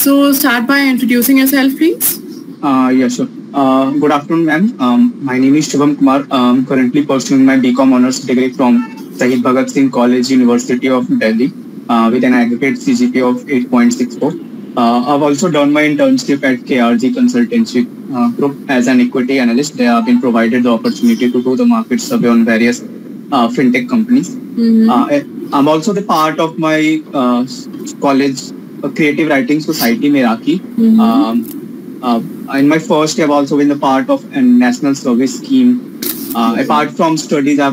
So start by introducing yourself, please. Yeah, sure. Good afternoon, ma'am. My name is Shubham Kumar. Currently pursuing my BCom honors degree from Shahid Bhagat Singh College, University of Delhi, with an aggregate CGPA of 8.64. I've also done my internship at KRG Consultancy Group as an equity analyst. They have been provided the opportunity to do the market survey on various fintech companies. I'm also the part of my college creative writing society, Meraki. In my first year, I've also been the part of a national service scheme. Apart from studies, I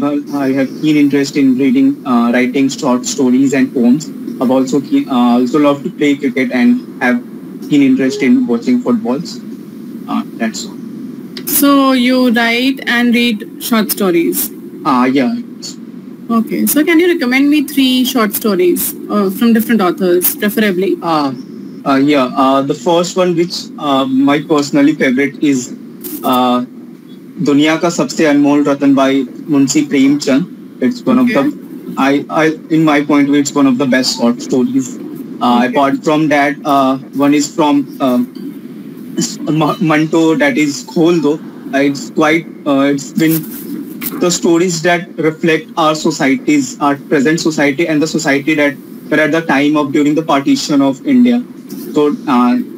have keen interest in reading, writing short stories and poems. I've also love to play cricket and have keen interest in watching footballs. That's all. So you write and read short stories? Yeah. Okay. So can you recommend me 3 short stories from different authors, preferably? The first one, which my personally favorite, is दुनिया का सबसे अनमोल रतन by Munshi Premchand. It's one of the, in my point of view, it's one of the best short stories. Apart from that, one is from Manto, that is Kholdo. It's quite, it's been the stories that reflect our societies, our present society, and the society that were at the time of during the partition of India. So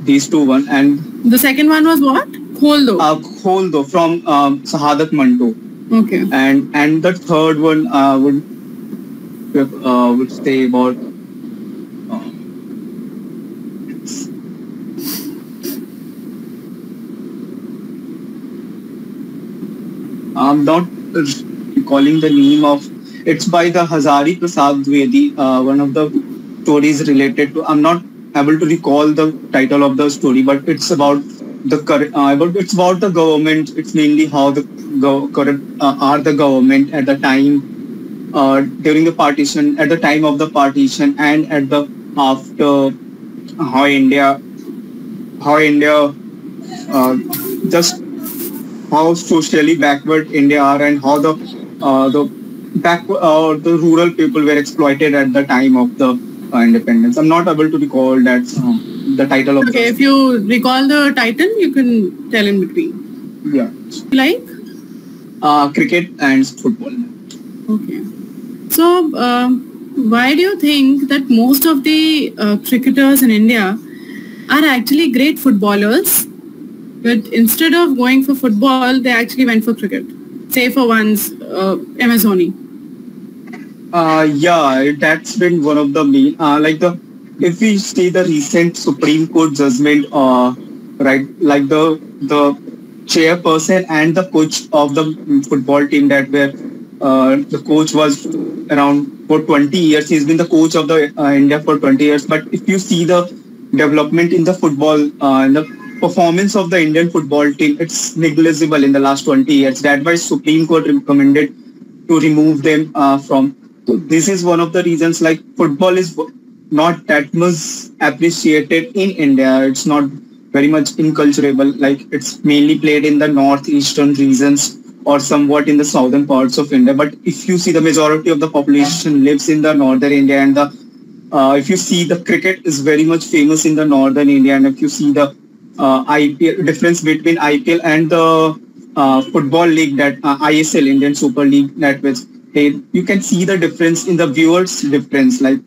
these two one, and the second one was what? Kholdo. Kholdo from Sahadat Manto. Okay. And the third one would say about I'm not recalling the name of. It's by the Hazari Prasad Dwivedi. One of the stories related to. I'm not able to recall the title of the story, but it's about it's about the government. It's mainly how the government at the time during the partition, at the time of the partition, and at the after how India just how socially backward India are, and how the rural people were exploited at the time of the independence. I'm not able to recall that the title of. Okay, if you recall the title, you can tell in between. Yeah. Like? Cricket and football. Okay. So, why do you think that most of the cricketers in India are actually great footballers, but instead of going for football, they actually went for cricket? Say for once, MS Dhoni. Yeah, that's been one of the main, if we see the recent Supreme Court judgment, right, like the chairperson and the coach of the football team that were, the coach was around for 20 years. He's been the coach of the India for 20 years. But if you see the development in the football, in the performance of the Indian football team, it's negligible in the last 20 years. That's why Supreme Court recommended to remove them from. So this is one of the reasons, like football is not that much appreciated in India. It's not very much inculturable. Like it's mainly played in the northeastern regions or somewhat in the southern parts of India. But if you see the majority of the population lives in the northern India, and if you see the cricket is very much famous in the northern India, and if you see the IPL difference between IPL and the football league, that ISL, Indian Super League, that was. You can see the difference in the viewers difference, like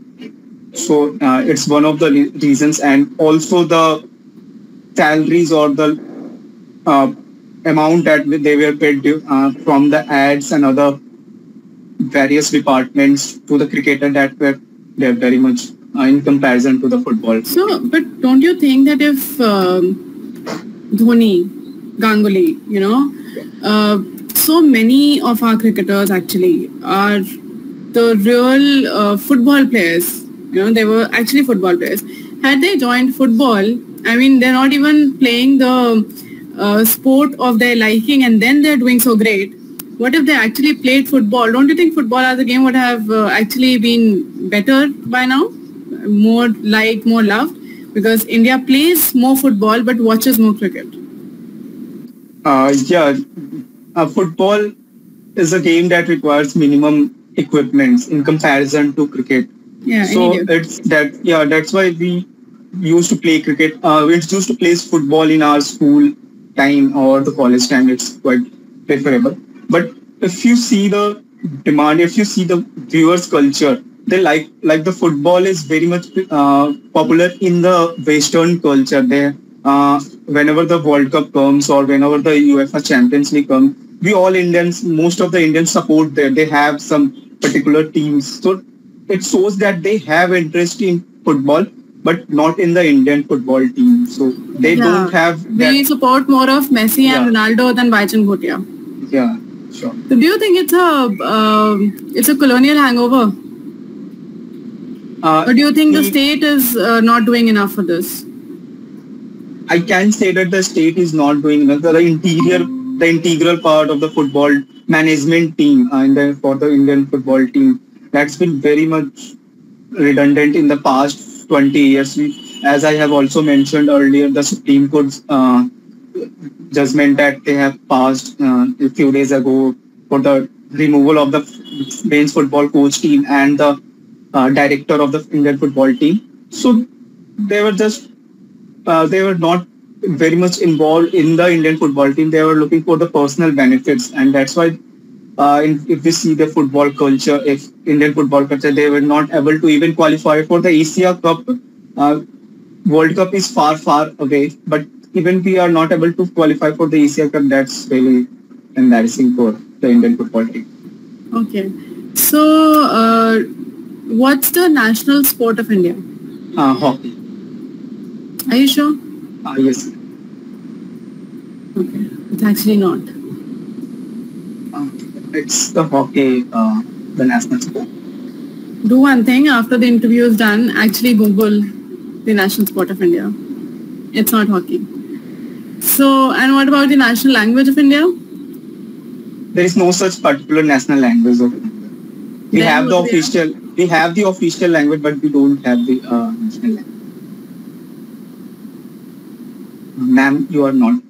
so it's one of the reasons, and also the salaries or the amount that they were paid from the ads and other various departments to the cricketer, that were they're very much in comparison to the football. So, but don't you think that if Dhoni, Ganguly, so many of our cricketers actually are the real football players. They were actually football players. Had they joined football, I mean, they're not even playing the sport of their liking, and then they're doing so great. What if they actually played football? Don't you think football as a game would have actually been better by now? More liked, more loved? Because India plays more football but watches more cricket. Football is a game that requires minimum equipment in comparison to cricket. Yeah, so it's that. Yeah, that's why we used to play cricket. We used to play football in our school time or the college time. It's quite preferable. But if you see the demand, if you see the viewers' culture, they like the football is very much popular in the Western culture. They whenever the World Cup comes or whenever the UEFA Champions League comes, we all Indians, most of the Indians support there. They have some particular teams. So it shows that they have interest in football, but not in the Indian football team. So they don't have that. We support more of Messi and Ronaldo than Baichung Bhutia. Yeah, sure. So do you think it's a colonial hangover? Or do you think the state is not doing enough for this? I can say that the state is not doing enough. The integral part of the football management team for the Indian football team, that's been very much redundant in the past 20 years. As I have also mentioned earlier, the Supreme Court's judgment that they have passed a few days ago for the removal of the men's football coach team and the director of the Indian football team. So they were not very much involved in the Indian football team. They were looking for the personal benefits, and that's why if we see the football culture, if Indian football culture, they were not able to even qualify for the Asia Cup. World Cup is far away, but even we are not able to qualify for the Asia Cup. That's really embarrassing for the Indian football team. Okay, so what's the national sport of India? Hockey. Are you sure? Yes. Okay, it's actually not. It's the hockey, the national sport. Do one thing after the interview is done, actually Google the national sport of India. It's not hockey. So, and what about the national language of India? There is no such particular national language of India. We have the official language, but we don't have the national language. Ma'am, you are not.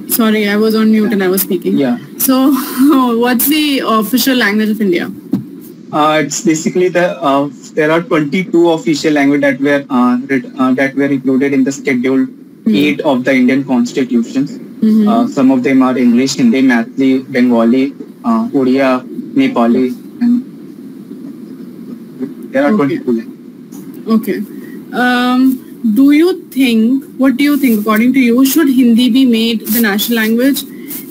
Sorry, I was on mute and I was speaking. Yeah. So, what's the official language of India? It's basically there are 22 official languages that were included in the Schedule 8 of the Indian Constitution. Some of them are English, Hindi, Mathli, Bengali, Odia, Nepali, and there are 22 languages. Okay. What do you think, according to you, should Hindi be made the national language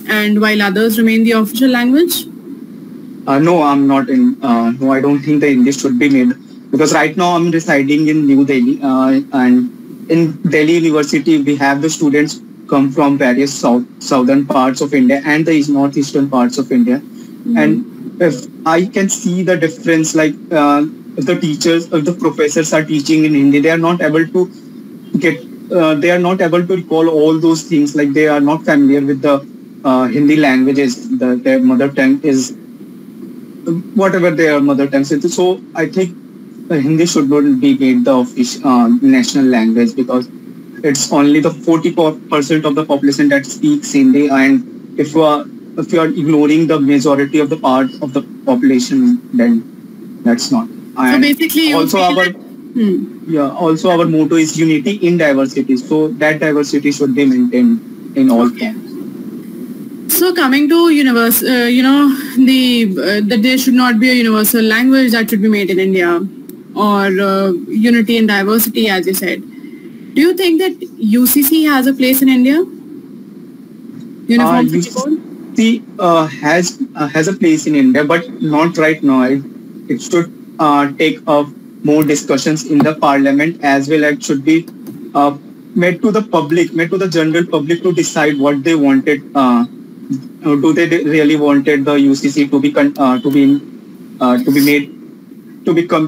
and while others remain the official language? No, I'm not in. No, I don't think the Hindi should be made, because right now I'm residing in New Delhi, and in Delhi University we have the students come from various southern parts of India and the northeastern parts of India, and if I can see the difference, like if the teachers, if the professors are teaching in Hindi, they are not able to recall all those things. Like they are not familiar with the Hindi languages. Their mother tongue is whatever their mother tongue is. So I think Hindi should not be made the official national language, because it's only the 40% of the population that speaks Hindi, and if you are ignoring the majority of the part of the population, then that's not. And so basically, also our motto is unity in diversity. So that diversity should be maintained in all forms. So coming to that there should not be a universal language that should be made in India, or unity in diversity, as you said. Do you think that UCC has a place in India? Uniform City Code? UCC has a place in India, but not right now. It should take up more discussions in the parliament, as well as it should be made to the general public to decide what they wanted. Do they really wanted the UCC to become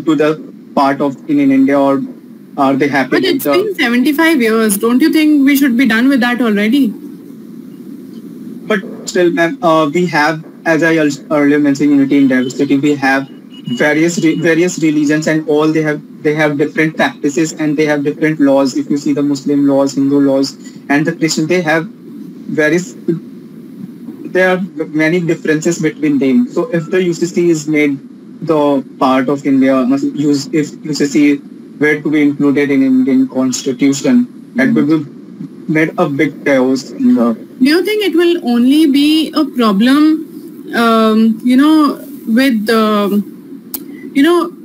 to the part of in India, or are they happy? But it's been 75 years. Don't you think we should be done with that already? But still, ma'am, we have, as I earlier mentioned, unity in diversity. We have various religions, and all they have different practices and they have different laws. If you see the Muslim laws, Hindu laws, and the Christian, they have various there are many differences between them. So if the UCC is made the part of India, if UCC were to be included in Indian Constitution, that would be made a big chaos in the. Do you think it will only be a problem, with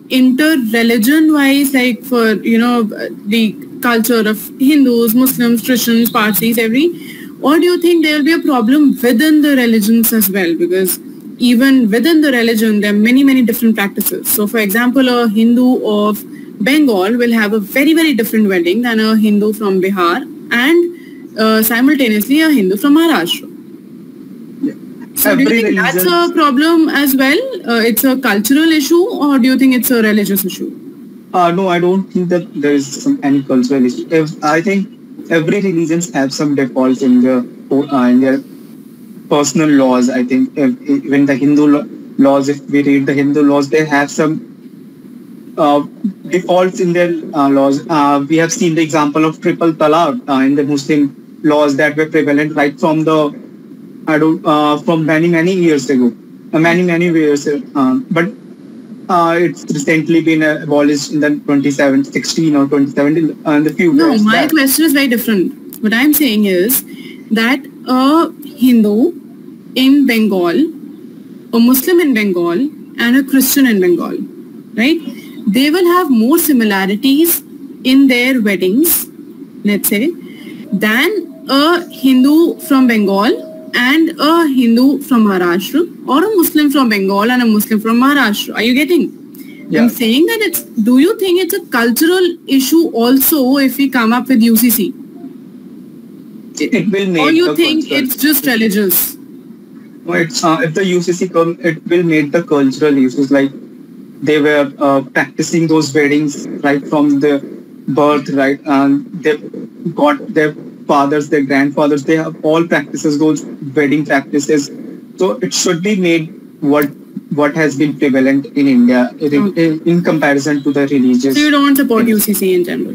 inter-religion wise, like for the culture of Hindus, Muslims, Christians, Parsis, or do you think there will be a problem within the religions as well? Because even within the religion, there are many different practices. So, for example, a Hindu of Bengal will have a very, very different wedding than a Hindu from Bihar, and simultaneously a Hindu from Maharashtra. So do you think that's a problem as well? It's a cultural issue, or do you think it's a religious issue? No, I don't think that there is any cultural issue. I think every religion have some defaults in their personal laws. I think even the Hindu laws, if we read the Hindu laws, they have some defaults in their laws. We have seen the example of triple talaq in the Muslim laws that were prevalent right from from many years ago, many years. But it's recently been abolished in the 2016 or 2017 the few No, years my back. question is very different. What I'm saying is that a Hindu in Bengal, a Muslim in Bengal, and a Christian in Bengal, right? They will have more similarities in their weddings, let's say, than a Hindu from Bengal and a Hindu from Maharashtra, or a Muslim from Bengal and a Muslim from Maharashtra. Are you getting? Yeah. I'm saying that do you think it's a cultural issue also if we come up with UCC? It will make. Or you think it's just religious? No, it's if the UCC come, it will make the cultural issues, like they were practicing those weddings right from the birth, right? And they got their fathers, their grandfathers, they have all practices, those wedding practices. So it should be made what has been prevalent in India in comparison to the religious. So you don't support UCC in general?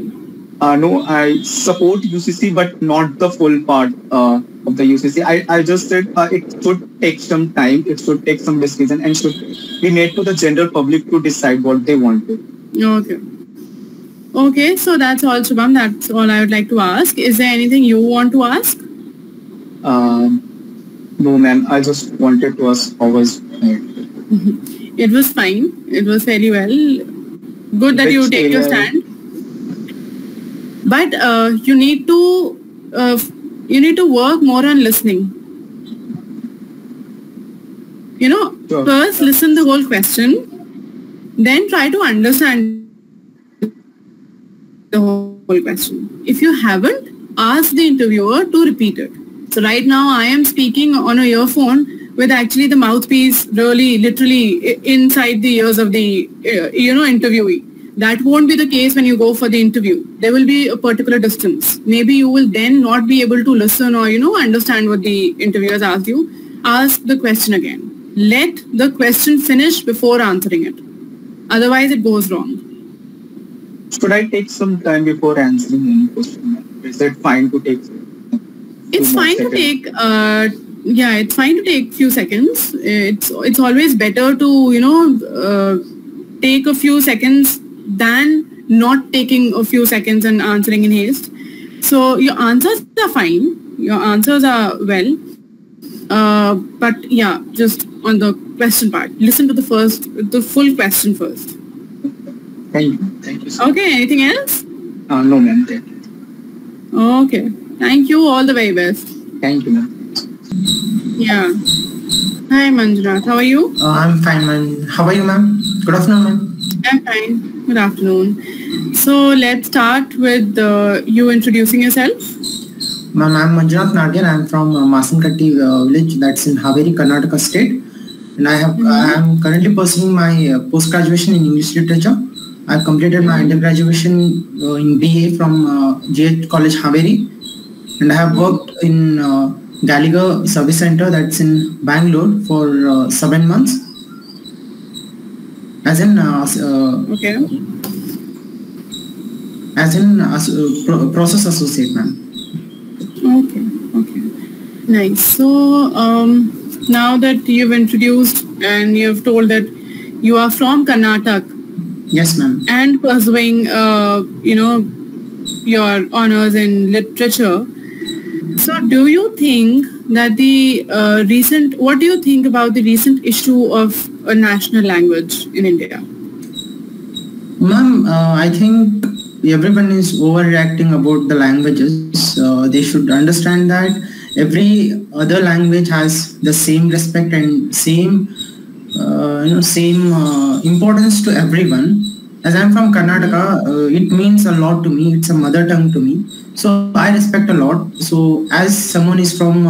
No, I support UCC, but not the full part of the UCC. I just said it should take some time, it should take some decision, and should be made to the general public to decide what they want to. Okay, so that's all, Shubham. That's all I would like to ask. Is there anything you want to ask? No, ma'am. I just wanted to ask how was it? It was fine. It was very well. Good that you take your stand. But you need to work more on listening. Sure. First listen the whole question, then try to understand the whole question. If you haven't, ask the interviewer to repeat it. So right now I am speaking on a earphone with actually the mouthpiece literally inside the ears of the interviewee. That won't be the case when you go for the interview. There will be a particular distance. Maybe you will then not be able to listen or understand what the interviewer has asked you. Ask the question again. Let the question finish before answering it. Otherwise it goes wrong. Should I take some time before answering any question? Is it fine to take? It's fine to take. It's fine to take few seconds. It's always better to take a few seconds than not taking a few seconds and answering in haste. So your answers are fine. Your answers are well. But yeah, just on the question part, listen to the full question first. Thank you. Sir. Okay, anything else? No, ma'am. Okay. Thank you. All the very best. Thank you, ma'am. Yeah. Hi, Manjunath. How are you? I'm fine, ma'am. How are you, ma'am? Good afternoon, ma'am. I'm fine. Good afternoon. So let's start with you introducing yourself. Ma'am, I'm Manjunath Nadir. I'm from Masankatti village that's in Haveri, Karnataka state. And I am currently pursuing my post-graduation in English literature. I've completed my undergraduate in BA from GH College Haveri, and I have worked in Gallagher Service Center that's in Bangalore for 7 months as in process associate, ma'am. Okay. Nice. So now that you've introduced and you've told that you are from Karnataka, Yes, ma'am. and pursuing, your honors in literature. So do you think that what do you think about the recent issue of a national language in India? Ma'am, I think everyone is overreacting about the languages. They should understand that every other language has the same respect and same importance to everyone. As I'm from Karnataka, it means a lot to me. It's a mother tongue to me. So I respect a lot. So as someone is from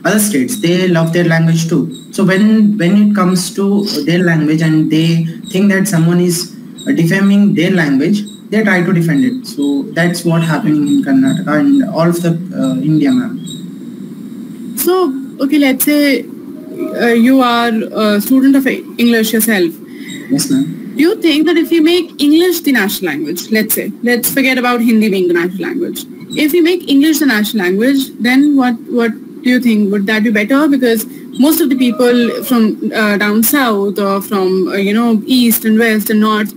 other states, they love their language too. So when it comes to their language and they think that someone is defaming their language, they try to defend it. So that's what happening in Karnataka and all of the India, ma'am. So, okay, let's say you are a student of English yourself. Yes, ma'am. Do you think that if we make English the national language, let's forget about Hindi being the national language. If we make English the national language, then what do you think? Would that be better? Because most of the people from down south or from east and west and north,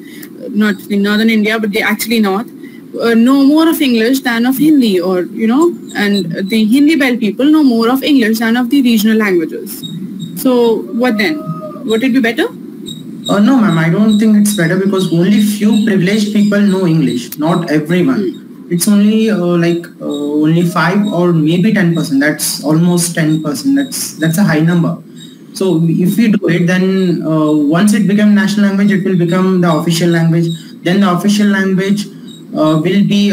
not in northern India, but they actually north, know more of English than of Hindi, and the Hindi belt people know more of English than of the regional languages. So what then? Would it be better? No, ma'am, I don't think it's better because only few privileged people know English, not everyone. It's only only 5 or maybe 10%. That's almost 10%. That's a high number. So if we do it, then once it becomes national language, it will become the official language. Then the official language will be